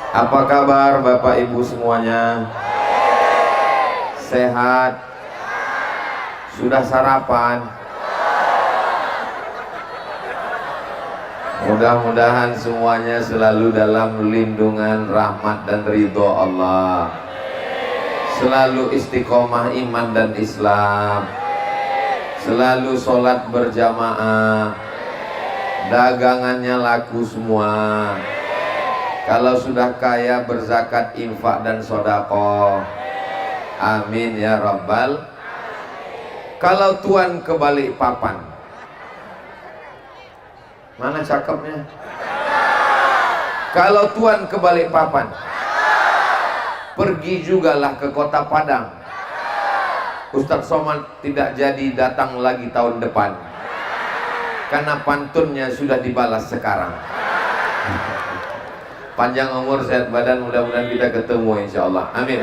Apa kabar Bapak Ibu semuanya? Sehat? Sudah sarapan? Mudah-mudahan semuanya selalu dalam lindungan rahmat dan ridho Allah. Selalu istiqomah iman dan Islam. Selalu sholat berjamaah. Dagangannya laku semua. Kalau sudah kaya berzakat, infak dan sodako. Amin ya Rabbal. Kalau Tuhan ke Balikpapan, mana cakepnya? Kalau Tuhan ke Balikpapan, pergi jugalah ke Kota Padang. Ustadz Somad tidak jadi datang lagi tahun depan, karena pantunnya sudah dibalas sekarang. Panjang umur, sehat badan, mudah-mudahan kita ketemu insya Allah. Amin.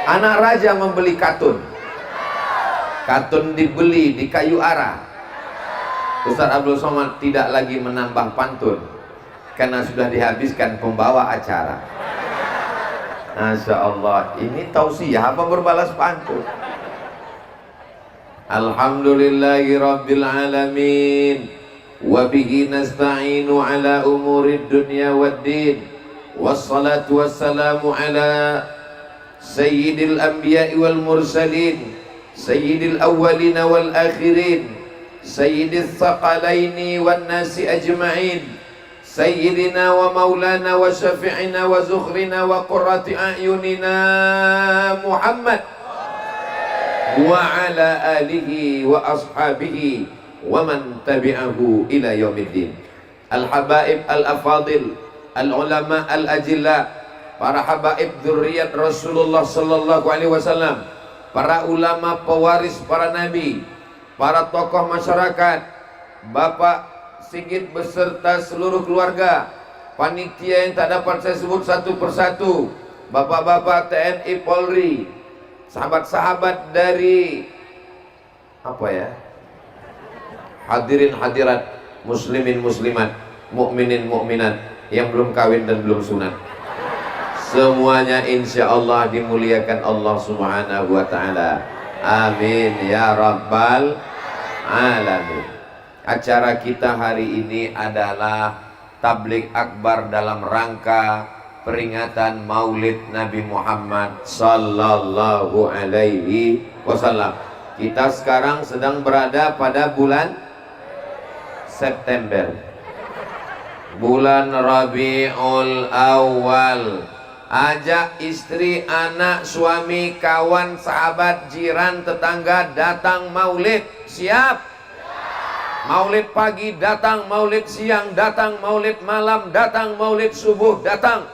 Anak raja membeli katun. Katun dibeli di kayu arah. Ustadz Abdul Somad tidak lagi menambah pantun, karena sudah dihabiskan pembawa acara. Masya Allah, ini tausiah apa berbalas pantun? Alhamdulillahi Rabbil Alamin. Wabihi nasta'inu ala umurid dunya waddin. Wassalatu wassalamu ala sayyidil anbiya'i wal mursalin, sayyidil awwalina wal akhirin, sayyidil thaqalaini wan nasi ajma'in, sayyidina wa maulana wa syafi'ina wa zukhrina wa qurrati a'yunina Muhammad wa ala alihi wa ashabihi wa man tabi'ahu ila yaumiddin. Al-habaib al-afadil, al-ulama al-ajilla, para habaib dzurriyyat Rasulullah sallallahu alaihi wasallam, para ulama pewaris para nabi, para tokoh masyarakat, Bapak Sigit beserta seluruh keluarga, panitia yang tak dapat saya sebut satu persatu, bapak-bapak TNI Polri, sahabat-sahabat dari apa ya, hadirin hadirat, muslimin muslimat, mukminin mukminat yang belum kawin dan belum sunat, semuanya insya Allah dimuliakan Allah subhanahu wa ta'ala. Amin ya Rabbal Alamin. Acara kita hari ini adalah tablik akbar dalam rangka peringatan Maulid Nabi Muhammad sallallahu alaihi wasallam. Kita sekarang sedang berada pada bulan September, bulan Rabiul Awal. Ajak istri, anak, suami, kawan, sahabat, jiran, tetangga datang maulid. Siap? Maulid pagi datang, maulid siang datang, maulid malam datang, maulid subuh datang.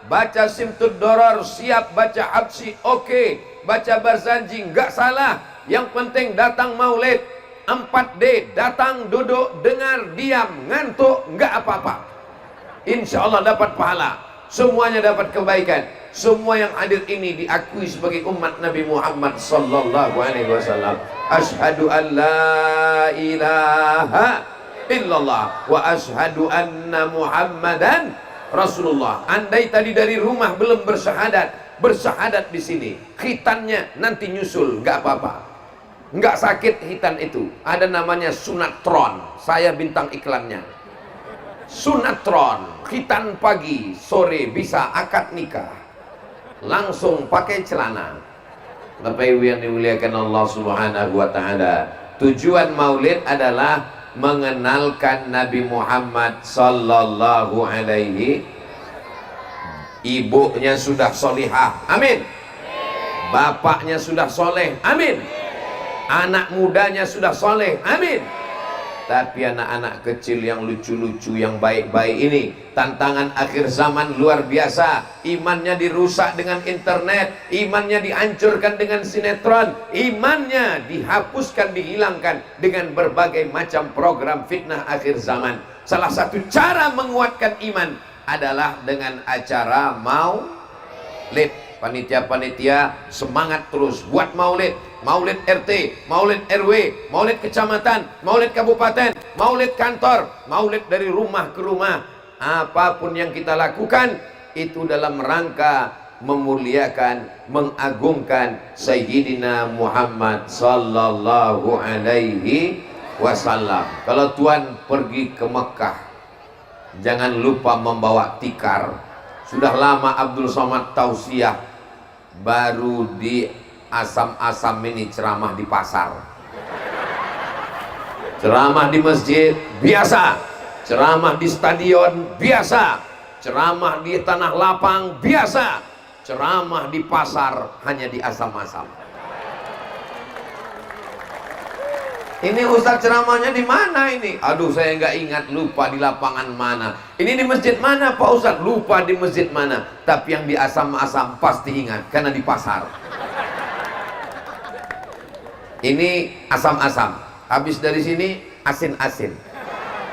Baca Simtud Doror siap, baca Habsi oke, baca Barzanji nggak salah. Yang penting datang maulid. 4D, datang, duduk, dengar, diam, ngantuk, nggak apa-apa. Insya Allah dapat pahala. Semuanya dapat kebaikan. Semua yang hadir ini diakui sebagai umat Nabi Muhammad sallallahu alaihi wasallam. Asyhadu an la ilaha illallah wa asyhadu anna Muhammadan Rasulullah. Andai tadi dari rumah belum bersyahadat di sini, khitannya nanti nyusul, nggak apa-apa. Nggak sakit hitan itu. Ada namanya sunatron. Saya bintang iklannya. Sunatron, khitan pagi, sore bisa akad nikah. Langsung pakai celana. Bapak Ibu yang dimuliakan Allah subhanahu wa ta'ala, tujuan maulid adalah mengenalkan Nabi Muhammad sallallahu alaihi. Ibunya sudah solihah, amin. Bapaknya sudah soleh, amin. Anak mudanya sudah soleh, amin. Tapi anak-anak kecil yang lucu-lucu, yang baik-baik ini, tantangan akhir zaman luar biasa. Imannya dirusak dengan internet, imannya dihancurkan dengan sinetron, imannya dihapuskan, dihilangkan dengan berbagai macam program fitnah akhir zaman. Salah satu cara menguatkan iman adalah dengan acara maulid. Panitia-panitia semangat terus buat maulid. Maulid RT, maulid RW, maulid kecamatan, maulid kabupaten, maulid kantor, maulid dari rumah ke rumah. Apapun yang kita lakukan, itu dalam rangka memuliakan, mengagungkan Sayyidina Muhammad sallallahu alaihi wasallam. Kalau tuan pergi ke Mekah, jangan lupa membawa tikar. Sudah lama Abdul Somad tausiah, baru di Asam-Asam ini ceramah di pasar, ceramah di masjid biasa, ceramah di stadion biasa, ceramah di tanah lapang biasa, ceramah di pasar hanya di Asam-Asam. Ini Ustadz ceramahnya di mana ini? Aduh, saya nggak ingat, lupa di lapangan mana. Ini di masjid mana Pak Ustadz? Lupa di masjid mana. Tapi yang di Asam-Asam pasti ingat, karena di pasar. Ini Asam-Asam. Habis dari sini Asin-Asin.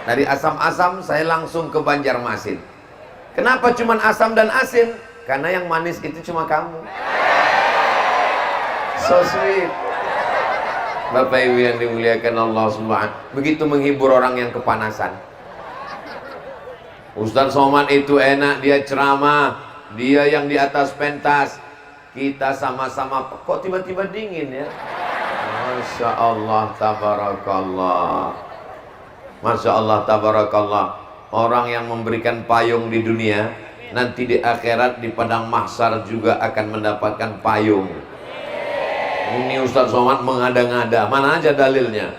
Dari Asam-Asam saya langsung ke Banjarmasin. Kenapa cuman asam dan asin? Karena yang manis itu cuma kamu. So sweet. Bapak Ibu yang dimuliakan Allah Subhanahu, begitu menghibur orang yang kepanasan. Ustadz Somad itu enak, dia ceramah, dia yang di atas pentas, kita sama-sama kok tiba-tiba dingin ya. Masya Allah tabarakallah, Masya Allah tabarakallah. Orang yang memberikan payung di dunia, nanti di akhirat di padang mahsyar juga akan mendapatkan payung. Ini Ustadz Somad mengada-ngada, mana aja dalilnya?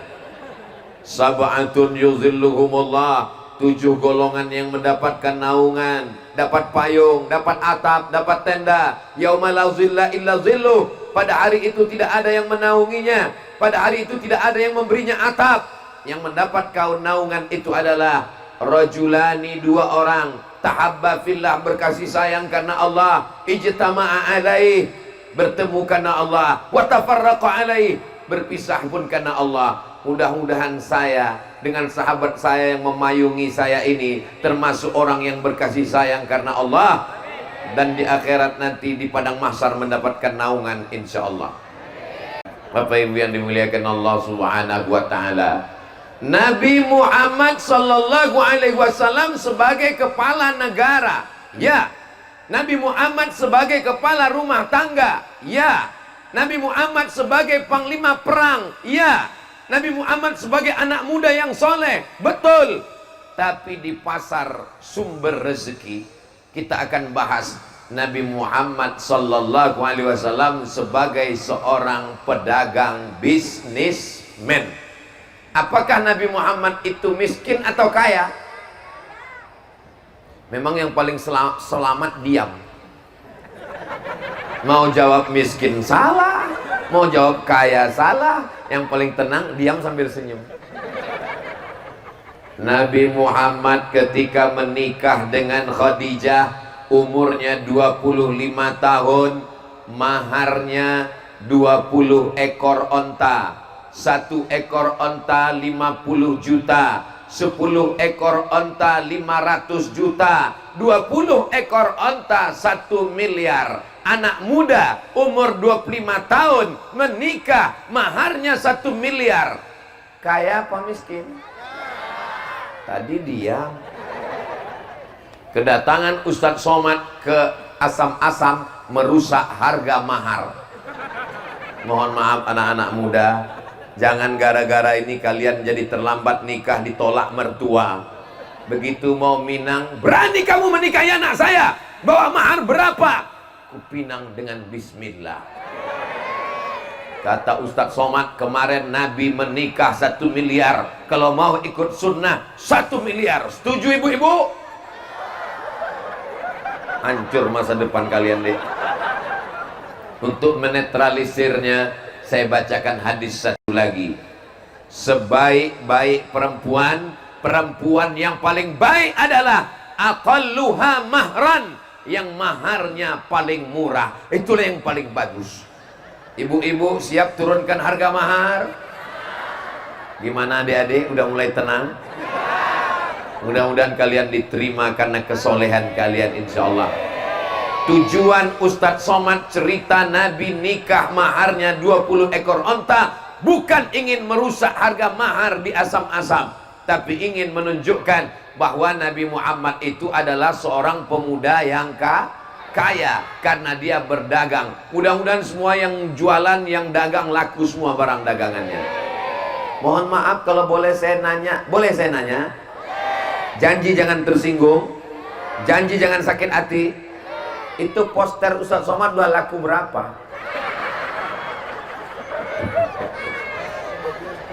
Sab'atun yuzilluhumullah, 7 golongan yang mendapatkan naungan, dapat payung, dapat atap, dapat tenda. Yauma la zilla illa zilluh, pada hari itu tidak ada yang menaunginya, pada hari itu tidak ada yang memberinya atap. Yang mendapat naungan itu adalah rajulani, 2 orang, tahabba fillah, berkasih sayang karena Allah, ijtama'a alaih, bertemu karena Allah, wa tafarraqa alaih, berpisah pun karena Allah. Mudah-mudahan saya dengan sahabat saya yang memayungi saya ini termasuk orang yang berkasih sayang karena Allah, dan di akhirat nanti di padang mahsyar mendapatkan naungan insyaallah. Bapak Ibu yang dimuliakan Allah Subhanahu wa taala, Nabi Muhammad sallallahu alaihi wasallam sebagai kepala negara, ya. Nabi Muhammad sebagai kepala rumah tangga, ya. Nabi Muhammad sebagai panglima perang, ya. Nabi Muhammad sebagai anak muda yang soleh, betul. Tapi di pasar sumber rezeki kita akan bahas Nabi Muhammad sallallahu alaihi wasallam sebagai seorang pedagang bisnismen. Apakah Nabi Muhammad itu miskin atau kaya? Memang yang paling selamat diam. Mau jawab miskin salah, mau jawab kaya salah. Yang paling tenang diam sambil senyum. Nabi Muhammad ketika menikah dengan Khadijah umurnya 25 tahun, maharnya 20 ekor onta. 1 ekor onta 50 juta, 10 ekor onta 500 juta, 20 ekor onta 1 miliar. Anak muda umur 25 tahun menikah, maharnya 1 miliar. Kaya apa miskin? Tadi diam. Kedatangan Ustadz Somad ke Asam-Asam merusak harga mahar. Mohon maaf anak-anak muda, jangan gara-gara ini kalian jadi terlambat nikah, ditolak mertua. Begitu mau Minang, berani kamu menikahi anak saya, bawa mahar berapa? Kupinang dengan bismillah. Kata Ustadz Somad, kemarin Nabi menikah 1 miliar, kalau mau ikut sunnah 1 miliar. Setuju ibu-ibu? Hancur masa depan kalian deh. Untuk menetralisirnya, saya bacakan hadis satu lagi. Sebaik-baik perempuan, perempuan yang paling baik adalah aqalluha mahran, yang maharnya paling murah. Itulah yang paling bagus. Ibu-ibu siap turunkan harga mahar? Gimana adik-adik, udah mulai tenang? Mudah-mudahan kalian diterima karena kesolehan kalian insyaallah. Tujuan Ustadz Somad cerita Nabi nikah maharnya 20 ekor onta bukan ingin merusak harga mahar di Asam-Asam, tapi ingin menunjukkan bahwa Nabi Muhammad itu adalah seorang pemuda yang kaya karena dia berdagang. Mudah-mudahan semua yang jualan, yang dagang laku semua barang dagangannya. Mohon maaf kalau boleh saya nanya. Boleh saya nanya? Janji jangan tersinggung, janji jangan sakit hati. Itu poster Ustadz Somad udah laku berapa?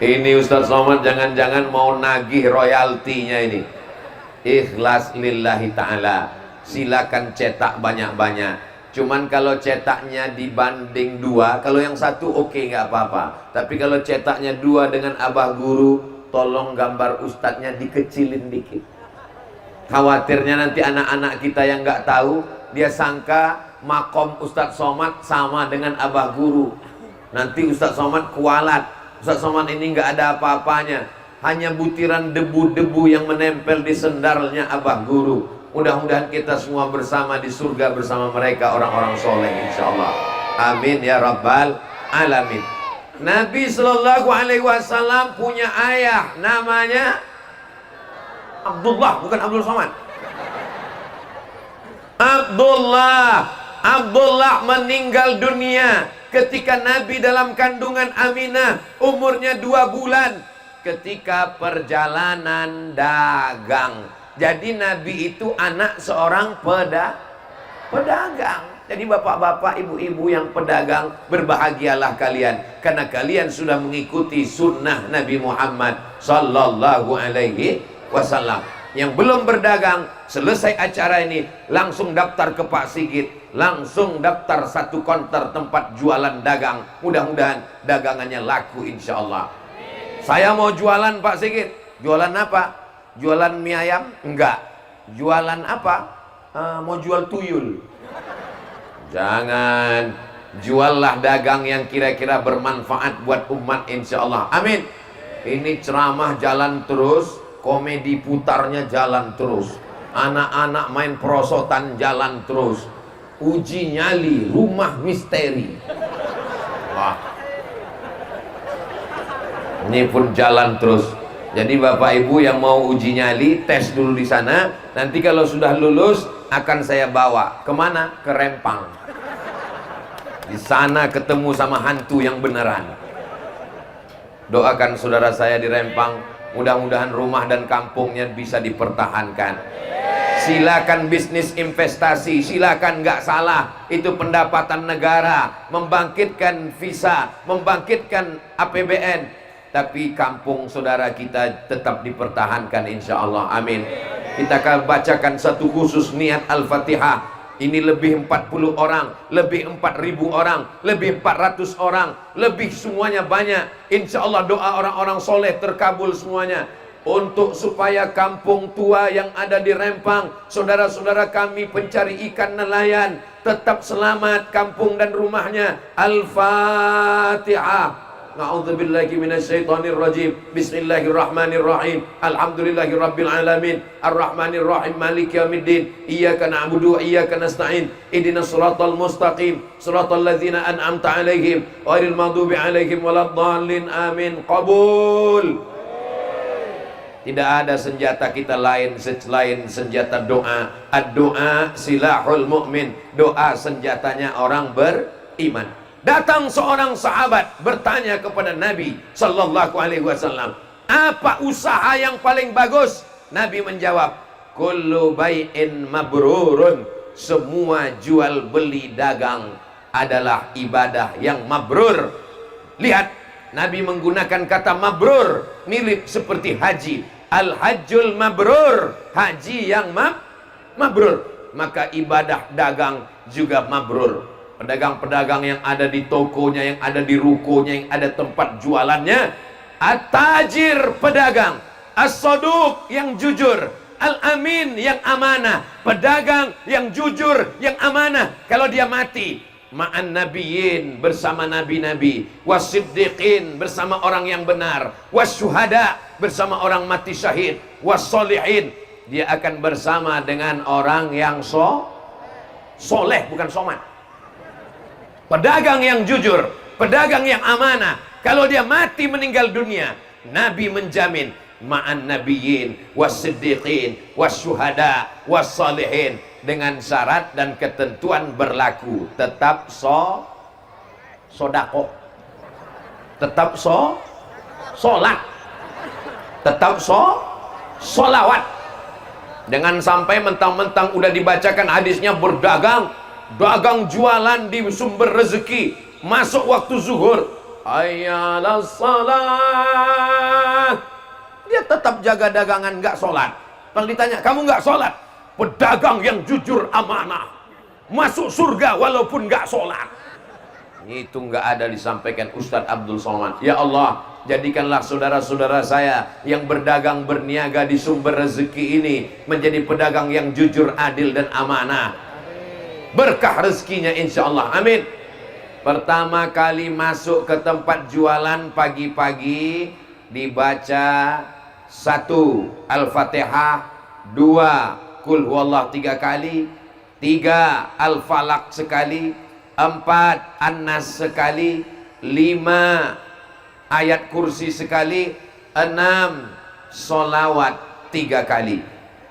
Ini Ustadz Somad jangan-jangan mau nagih royaltinya ini. Ikhlas lillahi ta'ala. Silakan cetak banyak-banyak. Cuman kalau cetaknya dibanding 2, kalau yang satu oke, nggak apa-apa. Tapi kalau cetaknya 2 dengan abah guru, tolong gambar ustadznya dikecilin dikit. Khawatirnya nanti anak-anak kita yang nggak tahu, dia sangka makom Ustadz Somad sama dengan abah guru. Nanti Ustadz Somad kualat. Ustadz Somad ini nggak ada apa-apanya, hanya butiran debu-debu yang menempel di sendalnya abah guru. Mudah-mudahan kita semua bersama di surga bersama mereka, orang-orang soleh insyaallah. Amin ya rabbal alamin. Nabi Shallallahu Alaihi Wasallam punya ayah namanya Abdullah, bukan Abdul Somad. Abdullah meninggal dunia ketika Nabi dalam kandungan Aminah, umurnya 2 bulan, ketika perjalanan dagang. Jadi Nabi itu anak seorang pedagang. Jadi bapak-bapak, ibu-ibu yang pedagang, berbahagialah kalian, karena kalian sudah mengikuti sunnah Nabi Muhammad Sallallahu Alaihi Wasallam. Yang belum berdagang, selesai acara ini langsung daftar ke Pak Sigit, langsung daftar 1 konter tempat jualan dagang. Mudah-mudahan dagangannya laku insya Allah. Saya mau jualan Pak Sigit. Jualan apa? Jualan mie ayam? Enggak. Jualan apa? Mau jual tuyul. Jangan. Juallah dagang yang kira-kira bermanfaat buat umat insya Allah. Amin. Ini ceramah jalan terus, komedi putarnya jalan terus, anak-anak main perosotan jalan terus, uji nyali rumah misteri. Wah, ini pun jalan terus. Jadi bapak ibu yang mau uji nyali, tes dulu di sana. Nanti kalau sudah lulus akan saya bawa kemana? Ke Rempang. Di sana ketemu sama hantu yang beneran. Doakan saudara saya di Rempang, mudah-mudahan rumah dan kampungnya bisa dipertahankan. Silakan bisnis investasi, silakan, nggak salah. Itu pendapatan negara, membangkitkan visa, membangkitkan APBN. Tapi kampung saudara kita tetap dipertahankan insya Allah. Amin. Kita akan bacakan satu khusus niat Al-Fatihah. Ini lebih 40 orang, lebih 4.000 orang, lebih 400 orang, lebih semuanya banyak. Insya Allah doa orang-orang soleh terkabul semuanya. Untuk supaya kampung tua yang ada di Rempang, saudara-saudara kami pencari ikan nelayan, tetap selamat kampung dan rumahnya. Al-Fatihah. Na'udzubillahi minasyaitonir rajim. Bismillahirrahmanirrahim. Alhamdulillahi rabbil alamin. Arrahmanir rahim. Maliki yaumiddin. Iyyaka na'budu wa iyyaka nasta'in. Ihdinas siratal mustaqim. Siratal ladzina an'amta 'alaihim ghairil maghdubi 'alaihim waladdallin. Amin. Qabul. Tidak ada senjata kita lain selain senjata doa. Ad-doa silahul mu'min. Doa senjatanya orang beriman. Datang seorang sahabat bertanya kepada Nabi Sallallahu Alaihi Wasallam, apa usaha yang paling bagus? Nabi menjawab, kullu bai'in mabrurun. Semua jual beli dagang adalah ibadah yang mabrur. Lihat, Nabi menggunakan kata mabrur, mirip seperti haji. Al-hajjul mabrur, haji yang mabrur. Maka ibadah dagang juga mabrur. Pedagang-pedagang yang ada di tokonya, yang ada di rukonya, yang ada tempat jualannya. At-tajir, pedagang. As-saduq, yang jujur. Al-amin, yang amanah. Pedagang yang jujur, yang amanah. Kalau dia mati, ma'an nabiyyin, bersama nabi-nabi. Was-siddiqin, bersama orang yang benar. Was-syuhada, bersama orang mati syahid. Was-solihin, dia akan bersama dengan orang yang soleh, bukan somat. Pedagang yang jujur, pedagang yang amanah. Kalau dia mati meninggal dunia, Nabi menjamin ma'an nabiyyin was-siddiqin was-syuhada was-salihin, dengan syarat dan ketentuan berlaku. Tetap sodako, tetap sholat, tetap solawat. Dengan sampai mentang-mentang udah dibacakan hadisnya berdagang, dagang jualan di sumber rezeki, masuk waktu zuhur, ayyalas salat, dia tetap jaga dagangan, nggak sholat. Kalau ditanya, kamu nggak sholat? Pedagang yang jujur amanah masuk surga walaupun nggak sholat. Itu nggak ada disampaikan Ustadz Abdul Somad. Ya Allah, jadikanlah saudara-saudara saya yang berdagang berniaga di sumber rezeki ini menjadi pedagang yang jujur, adil dan amanah. Berkah rezekinya insya Allah, amin. Pertama kali masuk ke tempat jualan pagi-pagi dibaca 1 Al-Fatihah, 2 Qul huwallah 3 kali, 3 Al-Falaq sekali, 4 An-Nas sekali, 5 ayat kursi sekali, 6 solawat 3 kali.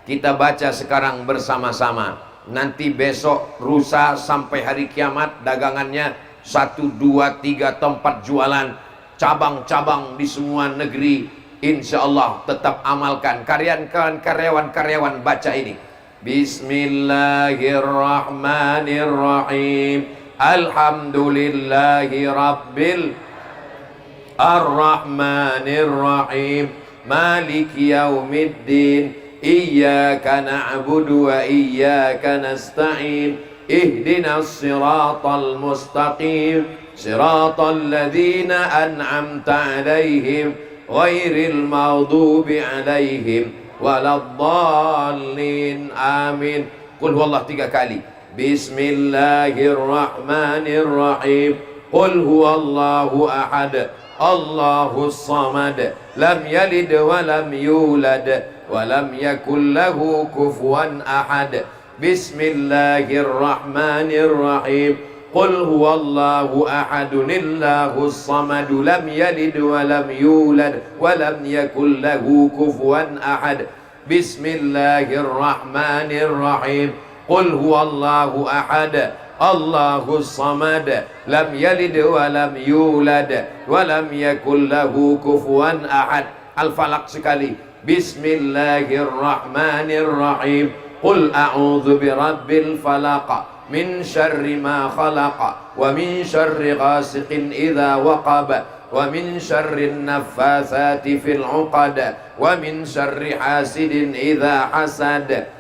Kita baca sekarang bersama-sama. Nanti besok, lusa sampai hari kiamat dagangannya 1, 2, 3 tempat jualan, cabang-cabang di semua negeri. Insya Allah tetap amalkan. Karyawan-karyawan baca ini. Bismillahirrahmanirrahim. Alhamdulillahi rabbil arrahmanirrahim. Maliki yaumiddin. Iyyaka na'budu wa iyyaka nasta'in. Ihdinas siratal mustaqim. Siratal ladzina an'amta 'alaihim ghairil maghdubi 'alaihim waladdallin. Amin. Qul huwallahu 3 kali. Bismillahirrahmanirrahim. Qul huwallahu ahad. Allahus samad. Lam yalid wa lam yulad wa lam yakul lahu kufuwan ahad. Bismillahirrahmanirrahim. Qul huwallahu ahadunillahus samadu lam yalid wa lam yulad wa lam yakul lahu kufuwan ahad. Bismillahirrahmanirrahim. Qul huwallahu ahad. Allahus samad lam yalid wa lam yulad wa lam yakul lahu kufuwan ahad. Al-Falaq sekali. Bismillahirrahmanirrahim. Qul a'udzu birabbil falaq min syarri ma khalaq wa min syarri ghasiqin idza waqab wa min syarri naffatsati fil 'uqad wa min syarri hasidin idza hasad.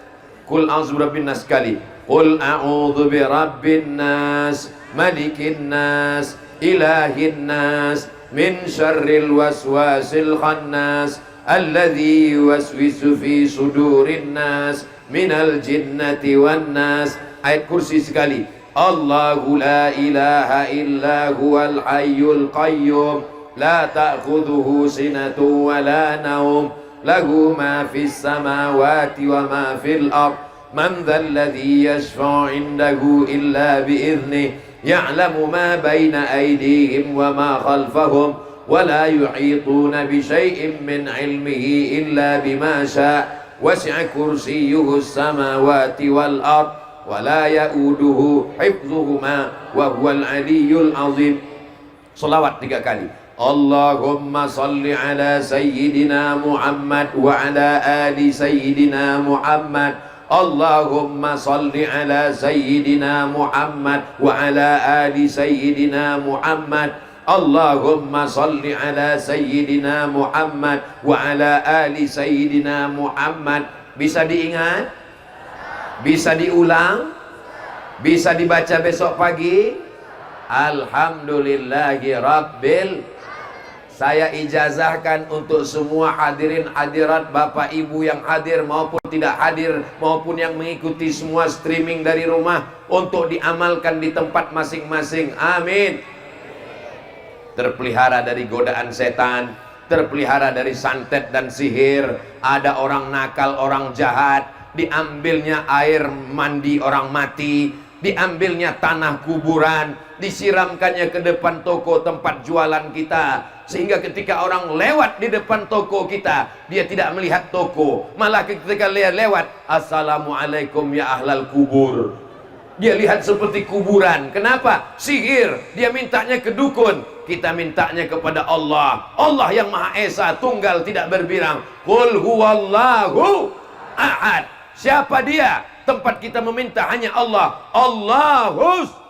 Qul a'udzu birabbin nas sekali. Qul a'udzu birabbin nas malikin nas ilahin nas min syarril waswasil khannas alladzi yuwaswisu fi sudurin nas minal jinnati wan nas. Ayat kursi sekali. Allahu la ilaha illa huwal hayyul qayyum la ta'khudhuhu sinatun wa la naum lahu ma fis samawati wa ma fil ard man dhal ladzi yashfa'u 'indahu illa bi idhnihi ya'lamu ma baina aydihim wa ma khalfahum wa la yuhituna bi shay'in min 'ilmihi illa bima syaa' wasi'a kursiyyuhu as-samawati wal ard wala ya'uduhu hifdzuhuma wa huwal aliyyul azim. Selawat 3 kali. Allahumma salli ala sayyidina Muhammad wa ala ali sayyidina Muhammad. Allahumma salli ala sayyidina Muhammad wa ala ali sayyidina Muhammad. Allahumma salli ala sayyidina Muhammad wa ala ali sayyidina Muhammad. Bisa diingat? Bisa diulang? Bisa dibaca besok pagi? Alhamdulillahi rabbil. Saya ijazahkan untuk semua hadirin hadirat, Bapak Ibu yang hadir maupun tidak hadir, maupun yang mengikuti semua streaming dari rumah, untuk diamalkan di tempat masing-masing. Amin. Terpelihara dari godaan setan, terpelihara dari santet dan sihir. Ada orang nakal, orang jahat, diambilnya air mandi orang mati, diambilnya tanah kuburan, disiramkannya ke depan toko tempat jualan kita, sehingga ketika orang lewat di depan toko kita, dia tidak melihat toko, malah ketika lewat, assalamualaikum ya ahlal kubur, dia lihat seperti kuburan. Kenapa? Sihir. Dia mintanya ke dukun, kita mintanya kepada Allah. Allah yang Maha Esa, tunggal, tidak berbirang. Qul huwallahu ahad. Siapa dia? Tempat kita meminta hanya Allah. Allahus.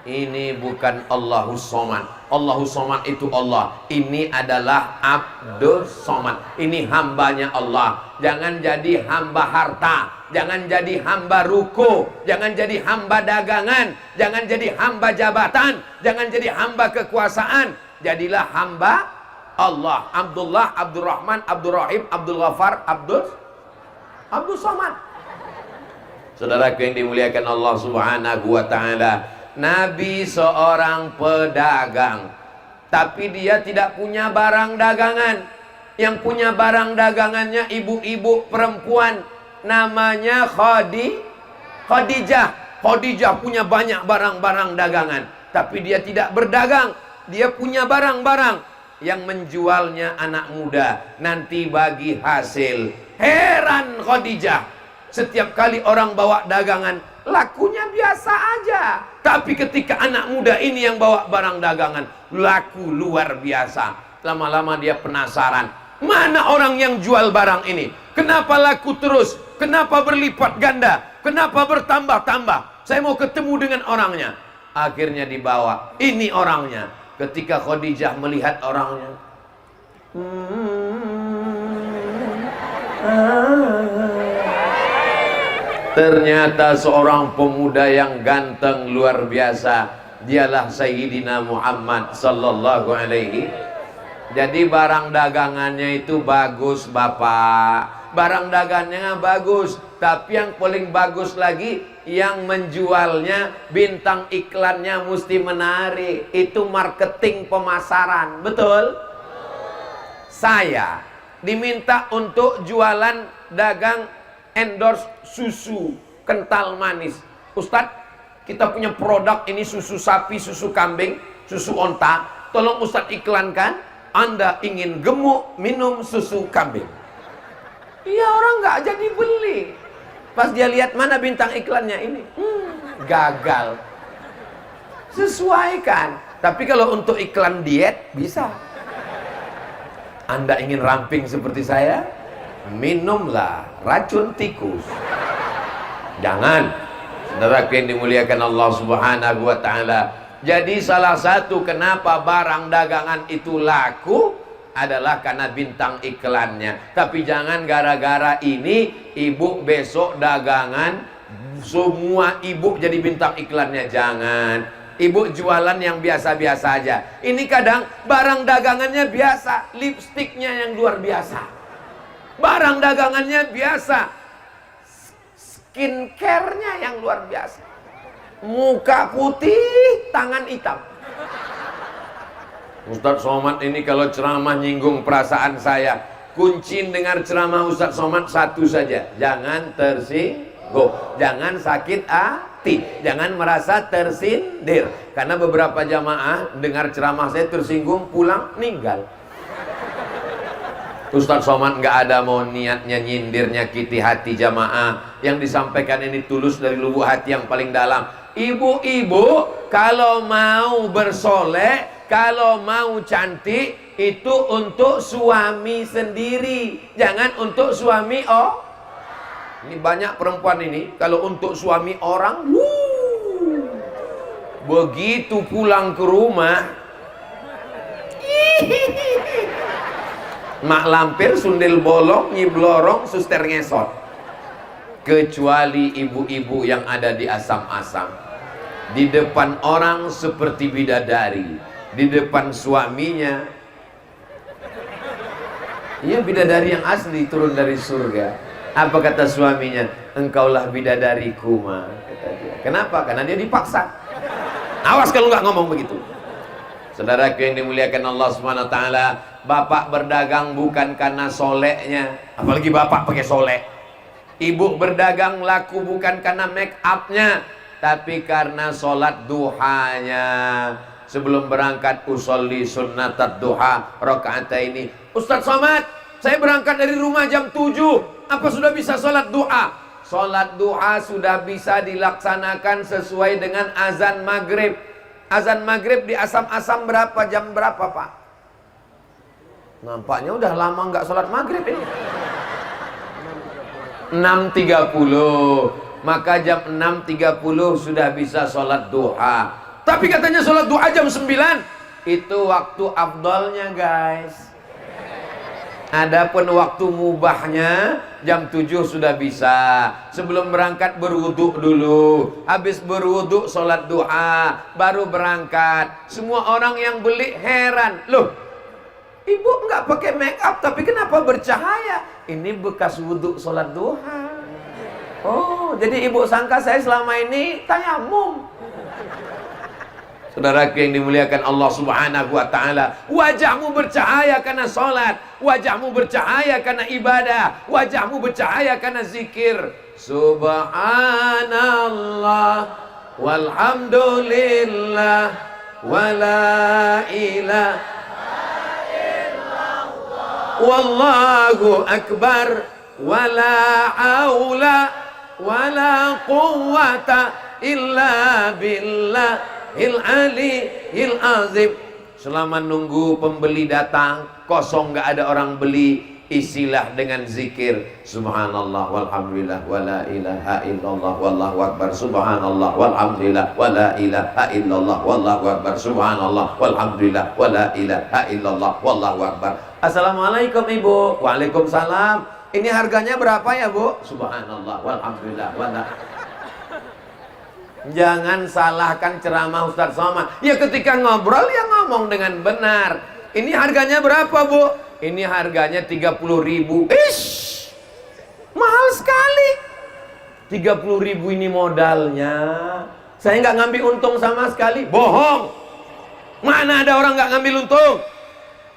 Ini bukan Allahus Somad. Allahus Somad itu Allah. Ini adalah Abdus Somad. Ini hambanya Allah. Jangan jadi hamba harta, jangan jadi hamba ruko, jangan jadi hamba dagangan, jangan jadi hamba jabatan, jangan jadi hamba kekuasaan. Jadilah hamba Allah. Abdullah, Abdurrahman, Abdurrahim, Abdul Ghafar, Abdus Somad. Saudaraku yang dimuliakan Allah Subhanahu wa ta'ala, Nabi seorang pedagang, tapi dia tidak punya barang dagangan. Yang punya barang dagangannya ibu-ibu perempuan, namanya Khadijah. Khadijah punya banyak barang-barang dagangan, tapi dia tidak berdagang. Dia punya barang-barang yang menjualnya anak muda, nanti bagi hasil. Heran Khadijah, setiap kali orang bawa dagangan, lakunya biasa aja. Tapi ketika anak muda ini yang bawa barang dagangan, laku luar biasa. Lama-lama dia penasaran, mana orang yang jual barang ini? Kenapa laku terus? Kenapa berlipat ganda? Kenapa bertambah-tambah? Saya mau ketemu dengan orangnya. Akhirnya dibawa, ini orangnya. Ketika Khadijah melihat orangnya, ternyata seorang pemuda yang ganteng luar biasa. Dialah Sayyidina Muhammad sallallahu alaihi. Jadi barang dagangannya itu bagus, Bapak. Barang dagangannya bagus, tapi yang paling bagus lagi, yang menjualnya, bintang iklannya mesti menarik. Itu marketing pemasaran, betul? Saya diminta untuk jualan dagang endorse susu kental manis. Ustadz, kita punya produk ini, susu sapi, susu kambing, susu onta. Tolong Ustadz iklankan. Anda ingin gemuk, minum susu kambing. Iya, orang nggak jadi beli. Pas dia lihat, mana bintang iklannya ini, gagal. Sesuaikan. Tapi kalau untuk iklan diet bisa. Anda ingin ramping seperti saya? Minumlah racun tikus. Jangan. Saudara yang dimuliakan Allah Subhanahu wa ta'ala. Jadi salah satu kenapa barang dagangan itu laku adalah karena bintang iklannya. Tapi jangan gara-gara ini ibu besok dagangan semua ibu jadi bintang iklannya. Jangan. Ibu jualan yang biasa-biasa aja. Ini kadang barang dagangannya biasa, lipstiknya yang luar biasa. Barang dagangannya biasa, skincare-nya yang luar biasa. Muka putih, tangan hitam. Ustadz Somad ini kalau ceramah nyinggung perasaan saya. Kunci dengar ceramah Ustadz Somad satu saja, jangan tersinggung, jangan sakit hati, jangan merasa tersindir. Karena beberapa jamaah dengar ceramah saya tersinggung, pulang meninggal. Ustadz Somad nggak ada mau niatnya nyindir, nyakiti hati jamaah. Yang disampaikan ini tulus dari lubuk hati yang paling dalam. Ibu-ibu kalau mau bersolek, kalau mau cantik, itu untuk suami sendiri, jangan untuk suami Ini banyak perempuan ini kalau untuk suami orang, begitu pulang ke rumah, mak lampir, sundel bolong, nyiblorong, suster ngesot. Kecuali ibu-ibu yang ada di asam-asam, di depan orang seperti bidadari, di depan suaminya, ya bidadari yang asli turun dari surga. Apa kata suaminya? Engkaulah bidadariku, ma, kata dia. Kenapa? Karena dia dipaksa. Awas kalau nggak ngomong begitu. Saudaraku yang dimuliakan Allah Subhanahu wa ta'ala, bapak berdagang bukan karena soleknya, apalagi bapak pakai solek. Ibu berdagang laku bukan karena make upnya, tapi karena sholat duhanya. Sebelum berangkat usolli sunnatat duha rakaataini. Ustaz Somad, saya berangkat dari rumah jam 7. Apa sudah bisa sholat duha? Sholat duha sudah bisa dilaksanakan sesuai dengan azan maghrib. Azan maghrib di asam-asam berapa? Jam berapa, Pak? Nampaknya udah lama nggak sholat maghrib ini. 6.30. Maka jam 6.30 sudah bisa sholat duha. Tapi katanya sholat duha jam 9. Itu waktu afdolnya, guys. Adapun waktu mubahnya jam 7 sudah bisa. Sebelum berangkat berwudhu dulu. Habis berwudhu sholat duha, baru berangkat. Semua orang yang beli heran, loh, ibu nggak pakai make up tapi kenapa bercahaya? Ini bekas wudhu sholat duha. Oh, jadi ibu sangka saya selama ini tayamum. Saudaraku yang dimuliakan Allah Subhanahu wa taala, wajahmu bercahaya karena salat, wajahmu bercahaya karena ibadah, wajahmu bercahaya karena zikir. Subhanallah walhamdulillah wala ilaha illallah wallahu akbar wala haula wala quwwata illa billah il azim. Selama nunggu pembeli datang kosong, nggak ada orang beli, isilah dengan zikir subhanallah walhamdulillah wala ilaha illallah wallahu akbar, subhanallah walhamdulillah wala ilaha illallah wallahu akbar, subhanallah walhamdulillah wala ilaha illallah wallahu akbar. Assalamualaikum ibu. Waalaikumsalam. Ini harganya berapa ya bu? Subhanallah walhamdulillah wala. Jangan salahkan ceramah Ustaz Somad. Ya ketika ngobrol ya ngomong dengan benar. Ini harganya berapa bu? Ini harganya 30.000. Ish, mahal sekali. 30.000 ini modalnya. Saya nggak ngambil untung sama sekali. Bohong. Mana ada orang nggak ngambil untung?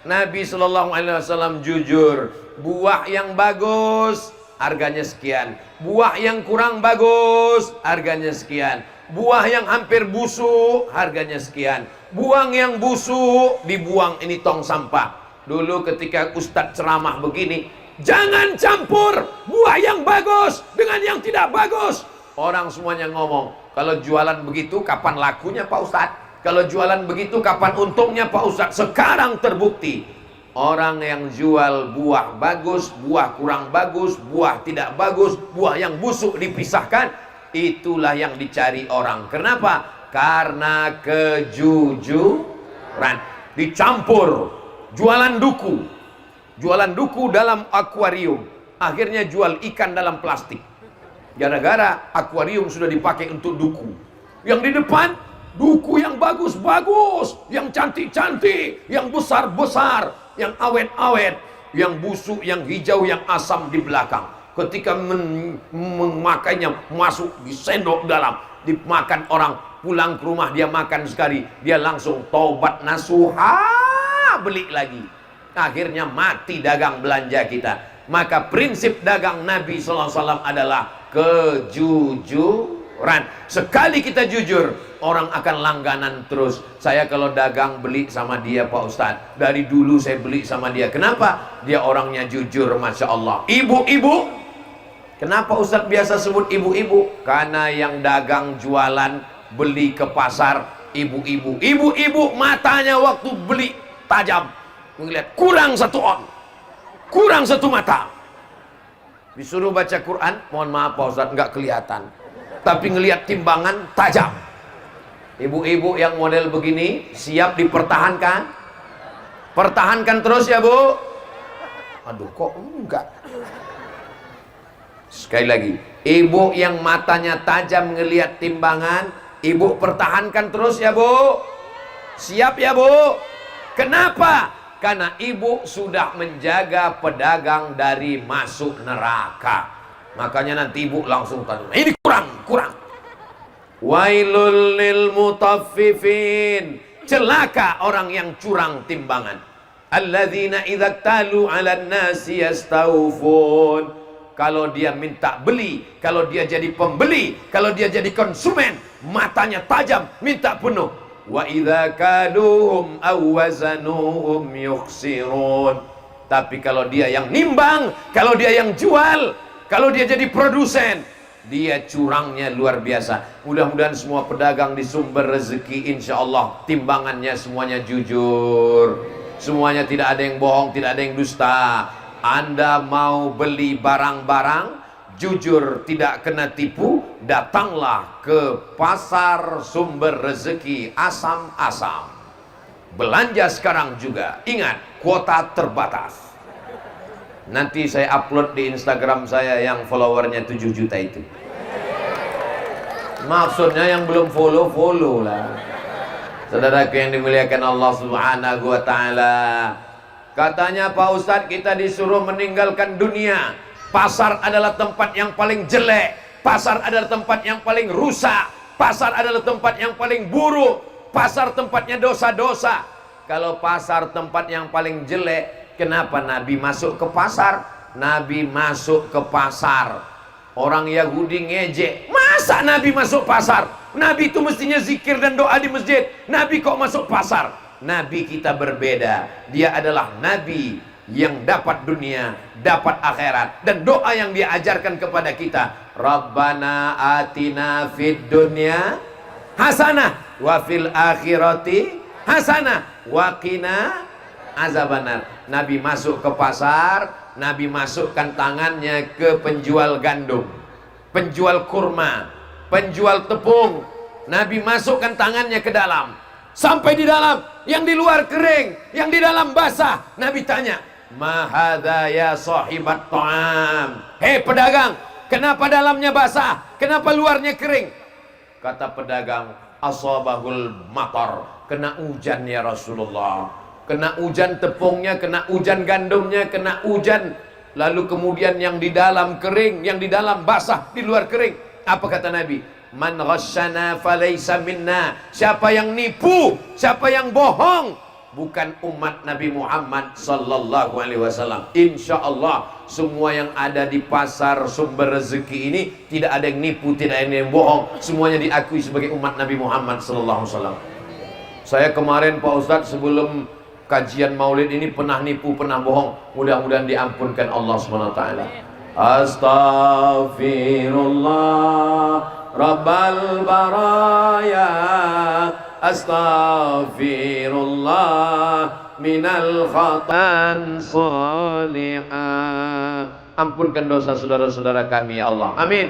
Nabi SAW jujur. Buah yang bagus harganya sekian, buah yang kurang bagus harganya sekian, buah yang hampir busuk harganya sekian, buah yang busuk dibuang, ini tong sampah. Dulu ketika Ustadz ceramah begini, jangan campur buah yang bagus dengan yang tidak bagus. Orang semuanya ngomong, kalau jualan begitu kapan lakunya Pak Ustadz? Kalau jualan begitu kapan untungnya Pak Ustadz? Sekarang terbukti. Orang yang jual buah bagus, buah kurang bagus, buah tidak bagus, buah yang busuk dipisahkan, itulah yang dicari orang. Kenapa? Karena kejujuran. Dicampur. Jualan duku. Jualan duku dalam akuarium. Akhirnya jual ikan dalam plastik. Gara-gara akuarium sudah dipakai untuk duku. Yang di depan, duku yang bagus-bagus, yang cantik-cantik, yang besar-besar, yang awet-awet, yang busuk, yang hijau, yang asam di belakang. Ketika memakainya masuk di sendok dalam, dimakan orang, pulang ke rumah dia makan sekali, dia langsung taubat nasuha, beli lagi. Akhirnya mati dagang belanja kita. Maka prinsip dagang Nabi SAW adalah kejujuran. Sekali kita jujur, orang akan langganan terus. Saya kalau dagang beli sama dia Pak Ustadz. Dari dulu saya beli sama dia. Kenapa? Dia orangnya jujur, Masya Allah. Ibu-ibu. Kenapa Ustadz biasa sebut ibu-ibu? Karena yang dagang jualan beli ke pasar ibu-ibu. Ibu-ibu matanya waktu beli tajam. Melihat kurang satu on, kurang satu mata. Disuruh baca Quran, mohon maaf Pak Ustadz nggak kelihatan. Tapi ngelihat timbangan tajam. Ibu-ibu yang model begini siap dipertahankan? Pertahankan terus ya bu. Aduh kok enggak. Sekali lagi, ibu yang matanya tajam ngelihat timbangan, ibu pertahankan terus ya bu. Siap ya bu. Kenapa? Karena ibu sudah menjaga pedagang dari masuk neraka. Makanya nanti ibu langsung tanya, ini kurang. Wailul lil mutaffifin. Celaka orang yang curang timbangan. Alladzina idza talu 'alan nasi yastawfun. kalau dia minta beli, kalau dia jadi pembeli, kalau dia jadi konsumen, matanya tajam, minta penuh. Wa idza kaluhum aw wazanuhum yukhsirun. Tapi kalau dia yang nimbang, kalau dia yang jual, kalau dia jadi produsen, dia curangnya luar biasa. Mudah-mudahan semua pedagang di Sumber Rezeki, insya Allah timbangannya semuanya jujur, semuanya tidak ada yang bohong, tidak ada yang dusta. Anda mau beli barang-barang jujur, tidak kena tipu, datanglah ke pasar Sumber Rezeki Asam-Asam. Belanja sekarang juga. Ingat, kuota terbatas. Nanti saya upload di Instagram saya yang followernya 7 juta itu. Maksudnya yang belum follow, follow lah. Saudaraku yang dimuliakan Allah Subhanahu wa ta'ala. Katanya Pak Ustadz, kita disuruh meninggalkan dunia. Pasar adalah tempat yang paling jelek. Pasar adalah tempat yang paling rusak. Pasar adalah tempat yang paling buruk. Pasar tempatnya dosa-dosa. Kalau pasar tempat yang paling jelek, kenapa Nabi masuk ke pasar? Nabi masuk ke pasar. Orang Yahudi ngejek, masa Nabi masuk pasar? Nabi itu mestinya zikir dan doa di masjid. Nabi kok masuk pasar? Nabi kita berbeda. Dia adalah Nabi yang dapat dunia, dapat akhirat, dan doa yang dia ajarkan kepada kita, Rabbana atina fid dunya hasanah wa fil akhirati hasanah wa qina azabannar. Nabi masuk ke pasar, Nabi masukkan tangannya ke penjual gandum, penjual kurma, penjual tepung. Nabi masukkan tangannya ke dalam, sampai di dalam, yang di luar kering, yang di dalam basah. Nabi tanya, ma hadza ya sahibat ta'am. Hei pedagang, kenapa dalamnya basah? Kenapa luarnya kering? Kata pedagang, asabahul matar, kena hujan ya Rasulullah. Kena hujan tepungnya, kena hujan gandumnya, kena hujan. Lalu kemudian yang di dalam kering, yang di dalam basah, di luar kering. Apa kata Nabi? Man ghasyana falaysa minna. Siapa yang nipu, siapa yang bohong, bukan umat Nabi Muhammad sallallahu alaihi wasallam. Insyaallah semua yang ada di pasar Sumber Rezeki ini tidak ada yang nipu, tidak ada yang bohong, semuanya diakui sebagai umat Nabi Muhammad sallallahu alaihi wasallam. Saya kemarin Pak Ustadz sebelum kajian Maulid ini pernah nipu, pernah bohong. Mudah-mudahan diampunkan Allah Subhanahu wa taala. Astaghfirullah Rabbal baraya, astaghfirullah minal khatan salihah. Ampunkan dosa saudara-saudara kami ya Allah, amin.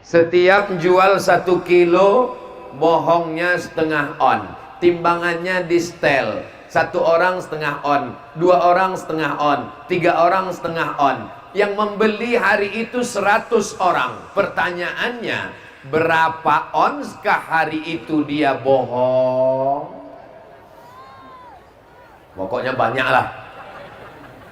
Setiap jual 1 kilo, bohongnya setengah on, timbangannya di setel. 1 orang setengah on, 2 orang setengah on, 3 orang setengah on. Yang membeli hari itu 100 orang. Pertanyaannya, berapa onskah hari itu dia bohong? Pokoknya banyak lah.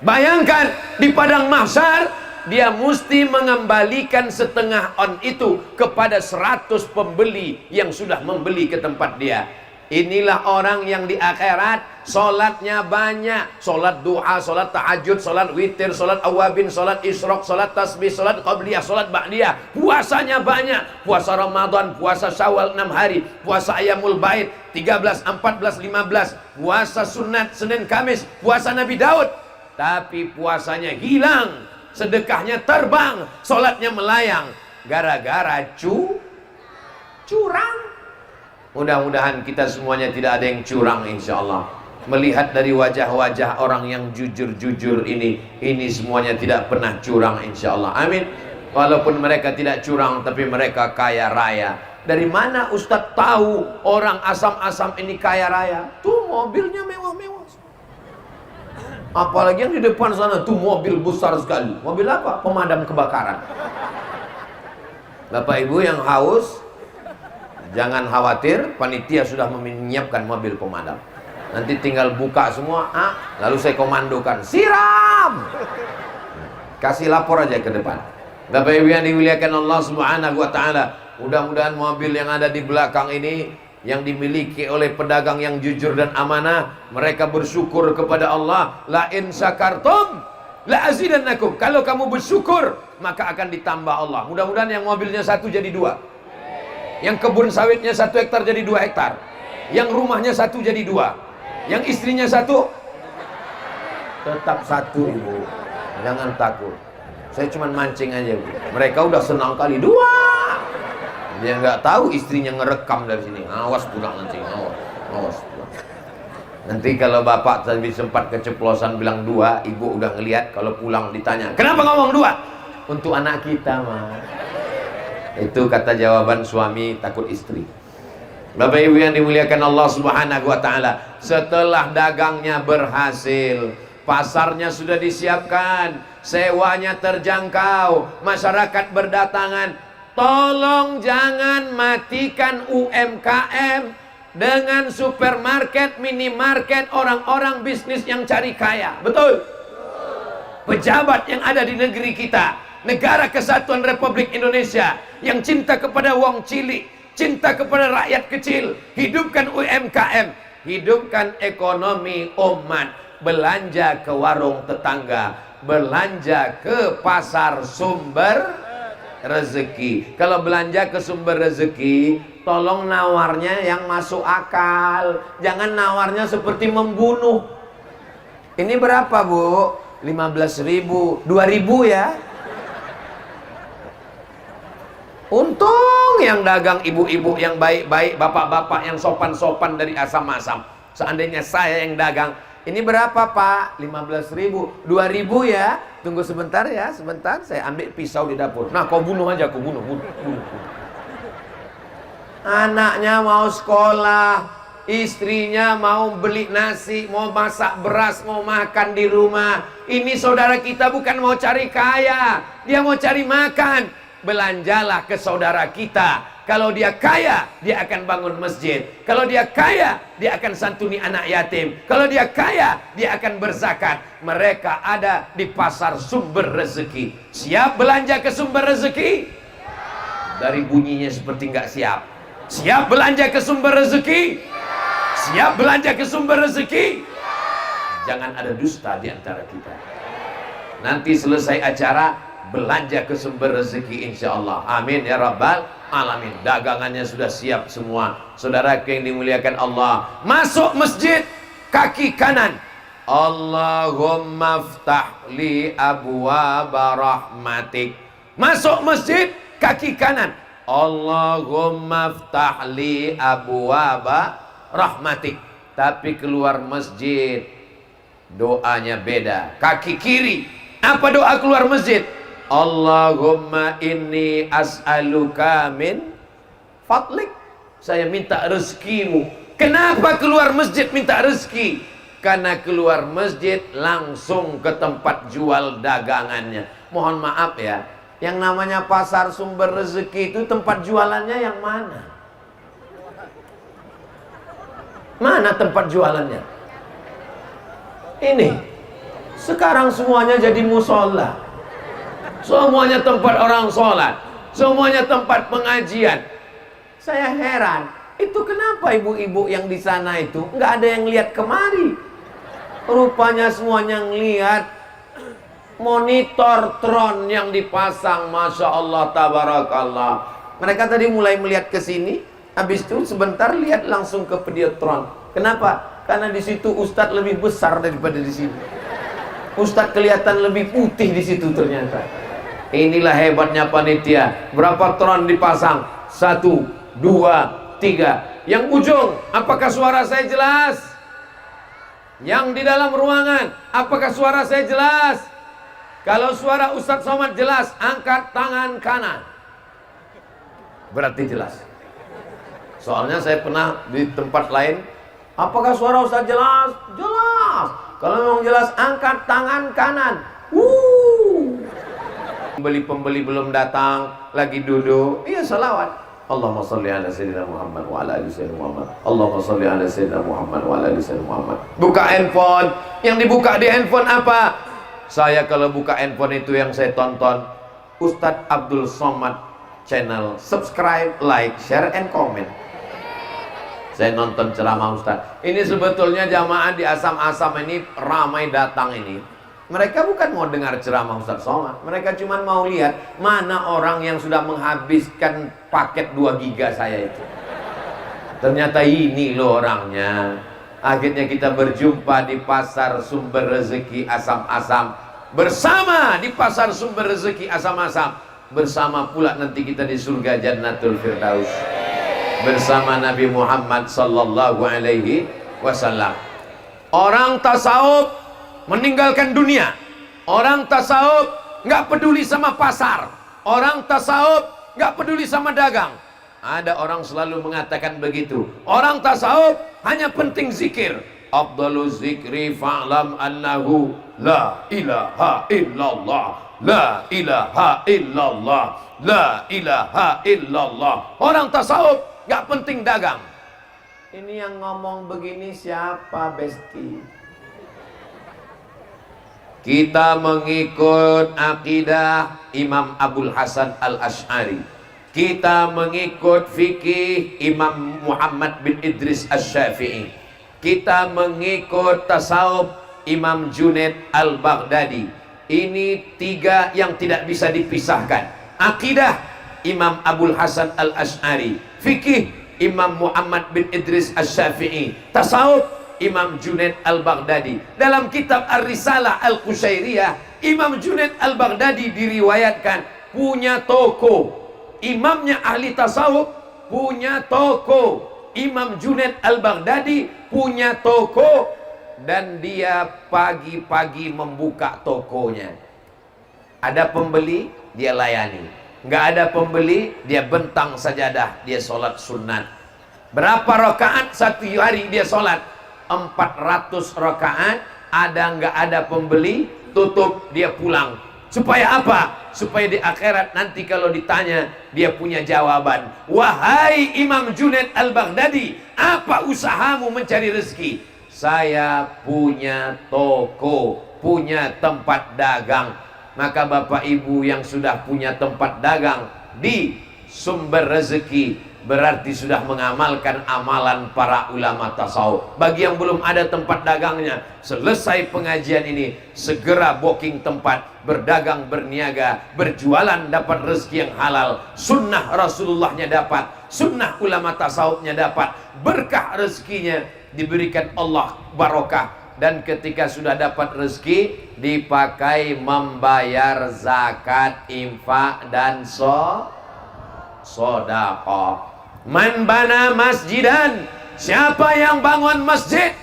Bayangkan di padang mahsyar, dia mesti mengembalikan setengah on itu kepada 100 pembeli yang sudah membeli ke tempat dia. Inilah orang yang di akhirat solatnya banyak, solat duha, solat tahajud, solat witir, solat awabin, solat isyraq, solat tasbih, solat qabliyah, solat ba'diyah. Puasanya banyak, puasa Ramadan, puasa Syawal 6 hari, puasa Ayamul Bait 13, 14, 15, puasa sunat Senin Kamis, puasa Nabi Daud. Tapi puasanya hilang, sedekahnya terbang, solatnya melayang, gara-gara curang. Mudah-mudahan kita semuanya tidak ada yang curang insya Allah. Melihat dari wajah-wajah orang yang jujur-jujur ini semuanya tidak pernah curang insya Allah, amin. Walaupun mereka tidak curang, tapi mereka kaya raya. Dari mana Ustadz tahu orang asam-asam ini kaya raya? Tuh mobilnya mewah-mewah. Apalagi yang di depan sana tuh mobil besar sekali. Mobil apa? Pemadam kebakaran. Bapak Ibu yang haus, jangan khawatir, panitia sudah menyiapkan mobil pemadam. Nanti tinggal buka semua, lalu saya komandokan, siram. Kasih lapor aja ke depan. Bapak Ibu yang dimuliakan Allah Subhanahu wa taala, mudah-mudahan mobil yang ada di belakang ini yang dimiliki oleh pedagang yang jujur dan amanah, mereka bersyukur kepada Allah. La in syakartum La azidannakum. Kalau kamu bersyukur, maka akan ditambah Allah. Mudah-mudahan yang mobilnya 1 jadi 2. Yang kebun sawitnya 1 hektar jadi 2 hektar. Yang rumahnya 1 jadi 2. Yang istrinya 1 tetap 1, Ibu. Jangan takut. Saya cuma mancing aja, Bu. Mereka udah senang kali 2. Dia nggak tahu istrinya ngerekam dari sini. Awas pulang nanti, awas pulang. Nanti kalau bapak tadi sempat keceplosan bilang 2, ibu udah ngelihat kalau pulang ditanya, kenapa ngomong 2? Untuk anak kita, mah. Itu kata jawaban suami takut istri. Bapak Ibu yang dimuliakan Allah Subhanahu wa taala, setelah dagangnya berhasil, pasarnya sudah disiapkan, sewanya terjangkau, masyarakat berdatangan. Tolong jangan matikan UMKM dengan supermarket, minimarket, orang-orang bisnis yang cari kaya. Betul? Pejabat yang ada di negeri kita, Negara Kesatuan Republik Indonesia, yang cinta kepada wong cilik, cinta kepada rakyat kecil, hidupkan UMKM, hidupkan ekonomi umat, belanja ke warung tetangga, belanja ke pasar sumber rezeki. Kalau belanja ke sumber rezeki, tolong nawarnya yang masuk akal. Jangan nawarnya seperti membunuh. Ini berapa, Bu? 15.000, 2.000 ya. Untung yang dagang ibu-ibu yang baik-baik, bapak-bapak yang sopan-sopan dari asam-asam. Seandainya saya yang dagang, ini berapa, Pak? 15.000, 2.000 ya. Tunggu sebentar ya, sebentar. Saya ambil pisau di dapur. Nah, kau bunuh aja, kau bunuh. Anaknya mau sekolah, istrinya mau beli nasi, mau masak beras, mau makan di rumah. Ini saudara kita bukan mau cari kaya, dia mau cari makan. Belanjalah ke saudara kita. Kalau dia kaya, dia akan bangun masjid. Kalau dia kaya, dia akan santuni anak yatim. Kalau dia kaya, dia akan berzakat. Mereka ada di pasar sumber rezeki. Siap belanja ke sumber rezeki? Dari bunyinya seperti nggak siap. Siap belanja ke sumber rezeki? Siap belanja ke sumber rezeki? Jangan ada dusta di antara kita. Nanti selesai acara, belanja ke sumber rezeki insyaallah. Amin ya rabbal alamin. Dagangannya sudah siap semua. Saudara yang dimuliakan Allah, masuk masjid, kaki kanan, Allahumma ftah li abwaaba rahmatik. Masuk masjid, kaki kanan, Allahumma ftah li abwaaba rahmatik. Tapi keluar masjid doanya beda. Kaki kiri, apa doa keluar masjid? Allahumma inni as'aluka min fadlik. Saya minta rezekimu. Kenapa keluar masjid minta rezeki? Karena keluar masjid langsung ke tempat jual dagangannya. Mohon maaf ya, yang namanya pasar sumber rezeki itu tempat jualannya yang mana? Mana tempat jualannya? Ini. Sekarang semuanya jadi musola. Semuanya tempat orang sholat, semuanya tempat pengajian. Saya heran, itu kenapa ibu-ibu yang di sana itu nggak ada yang lihat kemari? Rupanya semuanya ngelihat monitor tron yang dipasang, masya Allah, tabarakallah. Mereka tadi mulai melihat ke sini, habis itu sebentar lihat langsung ke videotron. Kenapa? Karena di situ ustadz lebih besar daripada di sini. Ustadz kelihatan lebih putih di situ ternyata. Inilah hebatnya panitia. Berapa tron dipasang? 1, 2, 3. Yang ujung, apakah suara saya jelas? Yang di dalam ruangan, apakah suara saya jelas? Kalau suara Ustadz Somad jelas, angkat tangan kanan. Berarti jelas. Soalnya saya pernah di tempat lain, apakah suara Ustadz jelas? Jelas. Kalau memang jelas, angkat tangan kanan. Pembeli-pembeli belum datang, lagi duduk, iya salawat. Allahumma salli ala sayyidina Muhammad wa ala ali sayyidina Muhammad. Allahumma salli ala sayyidina Muhammad wa ala ali sayyidina Muhammad. Buka handphone. Yang dibuka di handphone apa? Saya kalau buka handphone itu yang saya tonton Ustadz Abdul Somad channel. Subscribe, like, share, and comment. Saya nonton ceramah Ustadz. Ini sebetulnya jamaah di Asam-Asam ini ramai datang ini. Mereka bukan mau dengar ceramah Ustaz Somad. Mereka cuma mau lihat mana orang yang sudah menghabiskan paket 2 giga saya itu. Ternyata ini loh orangnya. Akhirnya kita berjumpa di pasar sumber rezeki Asam-Asam. Bersama di pasar sumber rezeki Asam-Asam. Bersama pula nanti kita di surga Jannatul Firdaus. Bersama Nabi Muhammad sallallahu alaihi wasallam. Orang tasawuf meninggalkan dunia. Orang tasawuf nggak peduli sama pasar. Orang tasawuf nggak peduli sama dagang. Ada orang selalu mengatakan begitu. Orang tasawuf hanya penting zikir. Afdalu zikri fa'lam annahu la ilaha illallah. La ilaha illallah. La ilaha illallah. Orang tasawuf nggak penting dagang. Ini yang ngomong begini siapa, Besti? Kita mengikut akidah Imam Abul Hasan Al-Asy'ari. Kita mengikut fikih Imam Muhammad bin Idris Asy-Syafi'i. Kita mengikut tasawuf Imam Junaid Al-Baghdadi. Ini 3 yang tidak bisa dipisahkan. Akidah Imam Abul Hasan Al-Asy'ari, fikih Imam Muhammad bin Idris Asy-Syafi'i, tasawuf Imam Junaid Al-Baghdadi. Dalam kitab Ar-Risalah Al-Qushairiyah, Imam Junaid Al-Baghdadi diriwayatkan punya toko. Imamnya ahli tasawuf punya toko. Imam Junaid Al-Baghdadi punya toko. Dan dia pagi-pagi membuka tokonya. Ada pembeli, dia layani. Nggak ada pembeli, dia bentang sajadah, dia sholat sunat. Berapa rakaat satu hari dia sholat? 400 rakaat. Ada nggak ada pembeli, tutup, dia pulang. Supaya apa? Supaya di akhirat nanti kalau ditanya, dia punya jawaban. Wahai Imam Junaid Al-Baghdadi, apa usahamu mencari rezeki? Saya punya toko, punya tempat dagang. Maka Bapak Ibu yang sudah punya tempat dagang di sumber rezeki, berarti sudah mengamalkan amalan para ulama tasawuf. Bagi yang belum ada tempat dagangnya, selesai pengajian ini segera booking tempat, berdagang, berniaga, berjualan, dapat rezeki yang halal. Sunnah Rasulullahnya dapat, sunnah ulama tasawufnya dapat, berkah rezekinya diberikan Allah barokah. Dan ketika sudah dapat rezeki, dipakai membayar zakat, infak, dan sedekah. Man bana masjidan, siapa yang bangun masjid,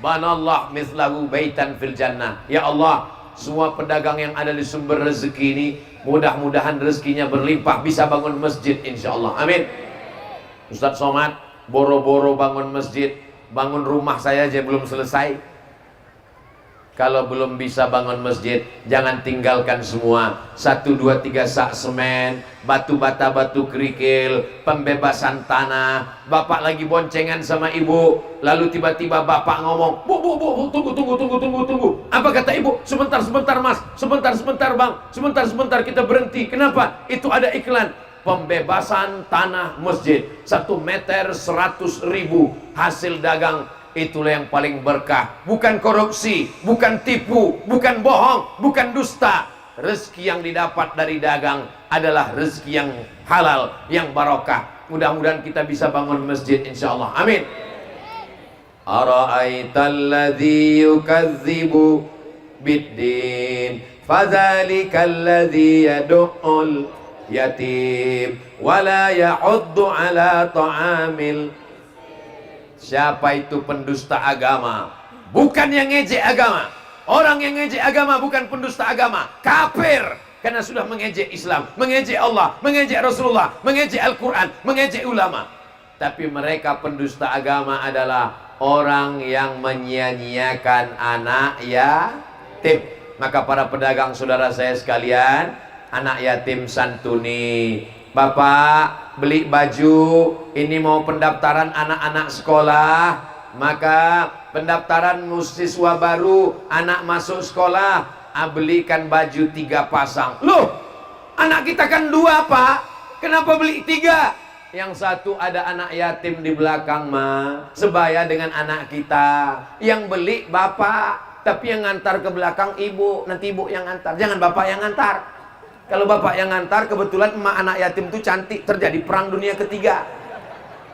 banallah mithlahu baitan fil jannah. Ya Allah, semua pedagang yang ada di sumber rezeki ini, mudah-mudahan rezekinya berlimpah, bisa bangun masjid insyaallah. Amin. Ustaz Somad boro-boro bangun masjid, bangun rumah saya aja belum selesai. Kalau belum bisa bangun masjid, jangan tinggalkan semua. 1, 2, 3 sak semen, batu bata, batu kerikil, pembebasan tanah. Bapak lagi boncengan sama ibu, lalu tiba-tiba bapak ngomong, bu, tunggu. Apa kata ibu? Sebentar mas, sebentar bang, sebentar kita berhenti. Kenapa? Itu ada iklan pembebasan tanah masjid, 1 meter 100.000 hasil dagang. Itulah yang paling berkah. Bukan korupsi, bukan tipu, bukan bohong, bukan dusta. Rezeki yang didapat dari dagang adalah rezeki yang halal, yang barokah. Mudah-mudahan kita bisa bangun masjid insyaallah. Amin. Ara'aital ladzi yukadzibu biddin, fadzalikal ladzi yad'ul yatim wala ya'uddu ala ta'amil. Siapa itu pendusta agama? Bukan yang ngejek agama. Orang yang ngejek agama bukan pendusta agama, kafir. Karena sudah mengejek Islam, mengejek Allah, mengejek Rasulullah, mengejek Al-Quran, mengejek ulama. Tapi mereka pendusta agama adalah orang yang menyia-nyiakan anak yatim. Maka para pedagang saudara saya sekalian, anak yatim santuni. Bapak beli baju, ini mau pendaftaran anak-anak sekolah, maka pendaftaran siswa baru, anak masuk sekolah, belikan baju 3 pasang. Loh, anak kita kan 2 pak, kenapa beli 3? Yang satu ada anak yatim di belakang mah, sebaya dengan anak kita. Yang beli bapak. tapi yang ngantar ke belakang ibu, nanti ibu yang ngantar, jangan bapak yang ngantar. Kalau bapak yang ngantar, kebetulan emak anak yatim itu cantik, terjadi perang dunia ketiga.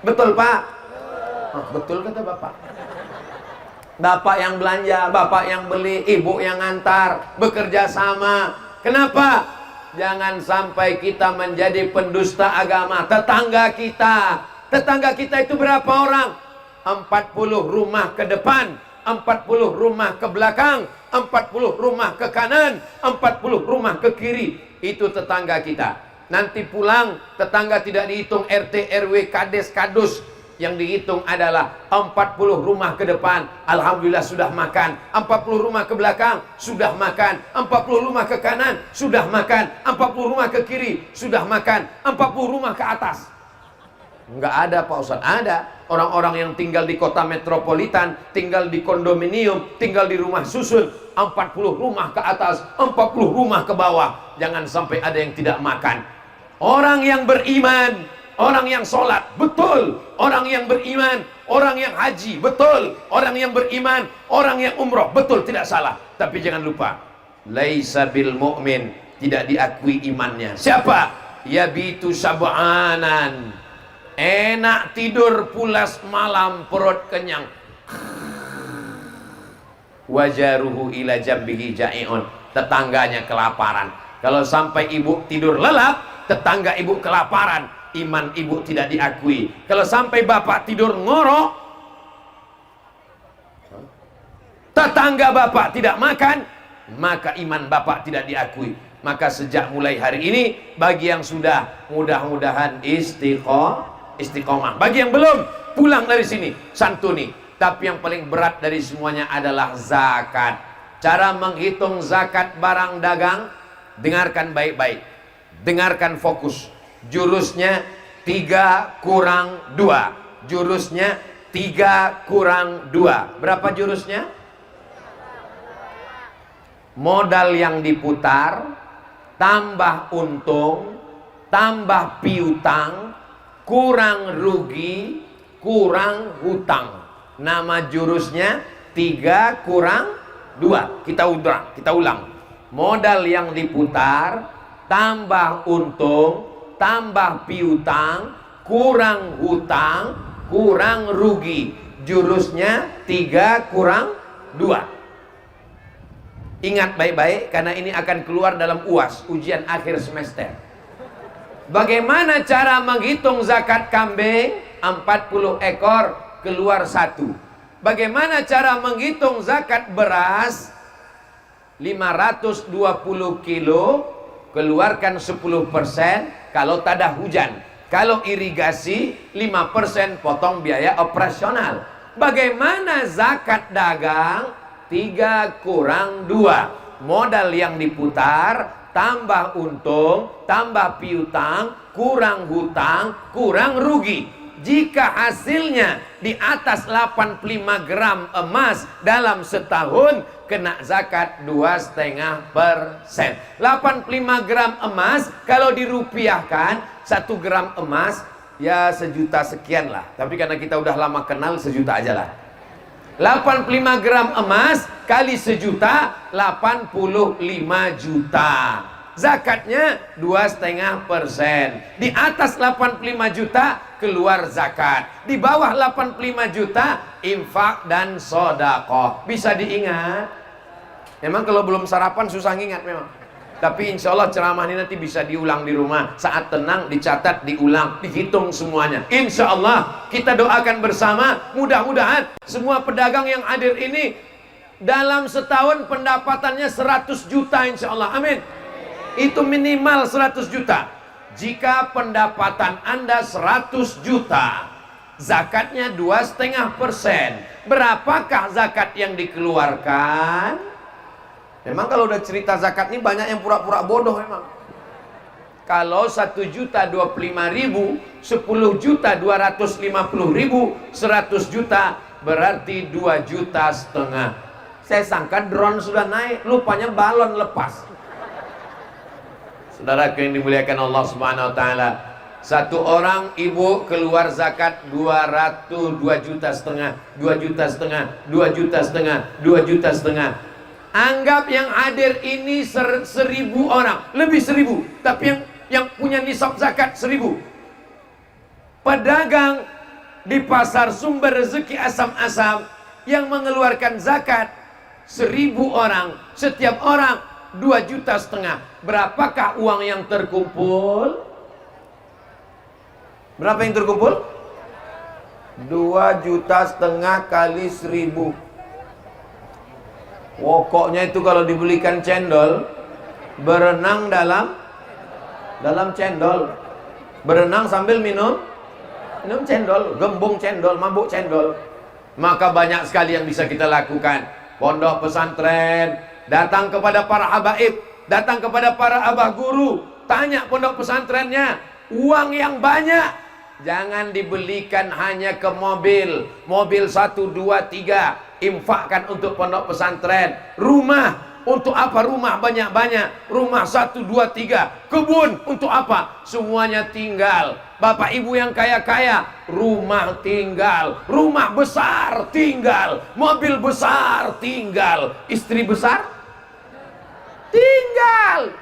Betul Pak? Oh, betul kata bapak. Bapak yang belanja, bapak yang beli, ibu yang ngantar, bekerja sama. Kenapa? Jangan sampai kita menjadi pendusta agama. Tetangga kita itu berapa orang? 40 rumah ke depan, 40 rumah ke belakang, 40 rumah ke kanan, 40 rumah ke kiri. Itu tetangga kita. Nanti pulang, tetangga tidak dihitung RT, RW, Kades, Kadus. Yang dihitung adalah 40 rumah ke depan, alhamdulillah sudah makan. 40 rumah ke belakang, sudah makan. 40 rumah ke kanan, sudah makan. 40 rumah ke kiri, sudah makan. 40 rumah ke atas. Enggak ada Pak Ustaz. Ada orang-orang yang tinggal di kota metropolitan, tinggal di kondominium, tinggal di rumah susun, 40 rumah ke atas, 40 rumah ke bawah. Jangan sampai ada yang tidak makan. Orang yang beriman, orang yang sholat, betul. Orang yang beriman, orang yang haji, betul. Orang yang beriman, orang yang umroh, betul, tidak salah. Tapi jangan lupa, laisa bil mu'min, tidak diakui imannya. Siapa? Yabitu sab'anan, enak tidur pulas malam, perut kenyang, wajaruhu ila jambihi ja'iun, tetangganya kelaparan. Kalau sampai ibu tidur lelap, tetangga ibu kelaparan, iman ibu tidak diakui. Kalau sampai bapak tidur ngorok, tetangga bapak tidak makan, maka iman bapak tidak diakui. Maka sejak mulai hari ini, bagi yang sudah, mudah-mudahan istiqomah. Bagi yang belum, pulang dari sini, santuni. Tapi yang paling berat dari semuanya adalah zakat. Cara menghitung zakat barang dagang, dengarkan baik-baik, dengarkan fokus. Jurusnya 3 kurang 2. Jurusnya 3 kurang 2. Berapa jurusnya? Modal yang diputar, tambah untung, tambah piutang, kurang rugi, kurang hutang. Nama jurusnya 3 kurang 2. Kita ulang. Modal yang diputar, tambah untung, tambah piutang, kurang hutang, kurang rugi. Jurusnya 3 kurang 2. Ingat baik-baik, karena ini akan keluar dalam UAS, ujian akhir semester. Bagaimana cara menghitung zakat kambing? 40 ekor keluar 1. Bagaimana cara menghitung zakat beras? 520 kilo keluarkan 10% kalau tak ada hujan. Kalau irigasi 5% potong biaya operasional. Bagaimana zakat dagang? 3 kurang 2. Modal yang diputar, tambah untung, tambah piutang, kurang hutang, kurang rugi. Jika hasilnya di atas 85 gram emas dalam setahun, kena zakat 2,5%. 85 gram emas kalau dirupiahkan, 1 gram emas ya 1 juta sekian lah. Tapi karena kita udah lama kenal, 1 juta aja lah. 85 gram emas kali 1 juta, 85 juta. Zakatnya 2,5%. Di atas 85 juta keluar zakat. Di bawah 85 juta infak dan sodakoh. Bisa diingat? Memang kalau belum sarapan susah ngingat memang. Tapi insya Allah ceramah ini nanti bisa diulang di rumah. Saat tenang dicatat, diulang, dihitung semuanya. Insya Allah kita doakan bersama. Mudah-mudahan semua pedagang yang hadir ini dalam setahun pendapatannya 100 juta insya Allah. Amin. Itu minimal 100 juta. Jika pendapatan Anda 100 juta, zakatnya 2,5%. Berapakah zakat yang dikeluarkan? Memang kalau udah cerita zakat ini banyak yang pura-pura bodoh memang. Kalau 1.025.000, 10 juta 250.000, 100 juta berarti 2,5 juta. Saya sangka drone sudah naik, lupanya balon lepas. Saudara yang dimuliakan Allah Subhanahu wa taala, Satu orang ibu keluar zakat 2 juta setengah, 2 juta setengah, 2 juta setengah, 2 juta setengah. Anggap yang hadir ini 1.000 orang, lebih 1.000, tapi yang punya nisab zakat 1.000. Pedagang di pasar sumber rezeki Asam-Asam yang mengeluarkan zakat 1.000 orang, setiap orang 2 juta setengah. Berapakah uang yang terkumpul? Berapa yang terkumpul? 2 juta setengah kali 1.000. Pokoknya itu kalau dibelikan cendol, berenang dalam cendol, berenang sambil minum cendol, gembung cendol, mabuk cendol. Maka banyak sekali yang bisa kita lakukan. Pondok pesantren, datang kepada para habaib, datang kepada para abah guru, tanya pondok pesantrennya, uang yang banyak jangan dibelikan hanya ke mobil 1, 2, 3, infakkan untuk pondok pesantren. Rumah, untuk apa rumah banyak-banyak? Rumah 1, 2, 3. Kebun, untuk apa? Semuanya tinggal. Bapak ibu yang kaya-kaya, rumah tinggal, rumah besar tinggal, mobil besar tinggal, istri besar tinggal.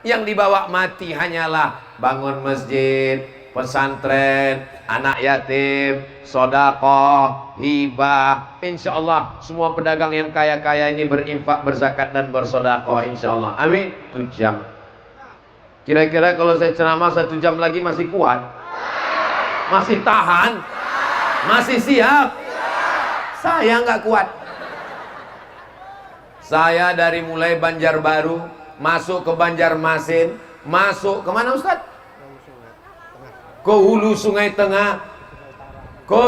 Yang dibawa mati hanyalah bangun masjid, pesantren, anak yatim, sedekah, hibah. Insya Allah semua pedagang yang kaya-kaya ini berinfak, berzakat dan bersedekah, insya Allah. Amin. 1 jam. Kira-kira kalau saya ceramah 1 jam lagi masih kuat? Masih tahan? Masih siap? Saya nggak kuat. Saya dari mulai Banjarbaru masuk ke Banjarmasin, masuk kemana Ustadz? Ke hulu Sungai Tengah, ke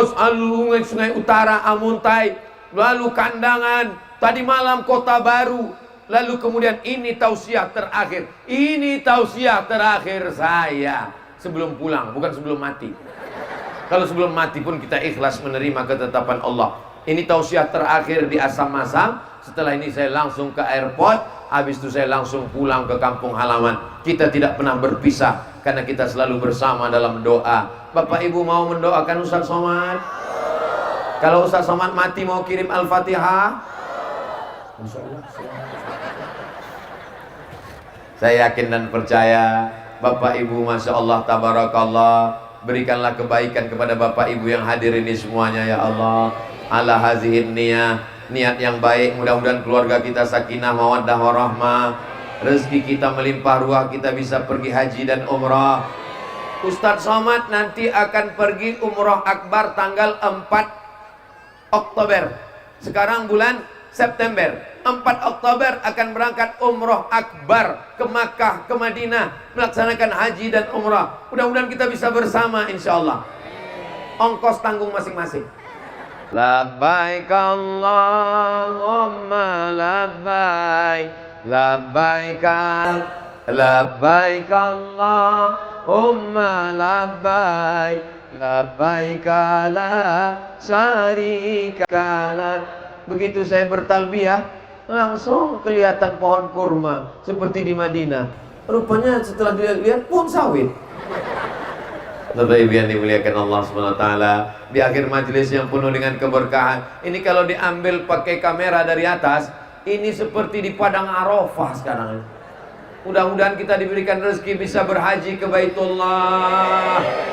Sungai Utara, Amuntai, lalu Kandangan, tadi malam Kota Baru, lalu kemudian ini tausiah terakhir. Ini tausiah terakhir saya sebelum pulang, bukan sebelum mati. Kalau sebelum mati pun kita ikhlas menerima ketetapan Allah. Ini tausiah terakhir di Asam-Asam. Setelah ini saya langsung ke airport, habis itu saya langsung pulang ke kampung halaman. Kita tidak pernah berpisah karena kita selalu bersama dalam doa. Bapak ibu mau mendoakan Ustaz Somad? Kalau Ustaz Somad mati mau kirim Al-Fatihah? Saya yakin dan percaya Bapak ibu, Masya Allah, Tabarakallah. Berikanlah kebaikan kepada Bapak ibu yang hadir ini semuanya ya Allah. Ala hazihin niat yang baik, mudah-mudahan keluarga kita sakinah, mawaddah, warahmah, rezeki kita melimpah ruah, kita bisa pergi haji dan umrah. Ustadz Somad nanti akan pergi umrah akbar tanggal 4 Oktober. Sekarang bulan September. 4 Oktober akan berangkat umrah akbar ke Makkah, ke Madinah, melaksanakan haji dan umrah. Mudah-mudahan kita bisa bersama insyaallah. Ongkos tanggung masing-masing. Labbaik Allahumma labbaik, labbaik, labbaik Allahumma labbaik, labbaik la syarika lak. Begitu saya bertalbiyah, langsung kelihatan pohon kurma seperti di Madinah. Rupanya setelah dilihat pun sawit. Bapak ibu yang dimuliakan Allah SWT, di akhir majelis yang penuh dengan keberkahan ini, kalau diambil pakai kamera dari atas, ini seperti di padang Arafah sekarang. Mudah-mudahan kita diberikan rezeki bisa berhaji ke Baitullah.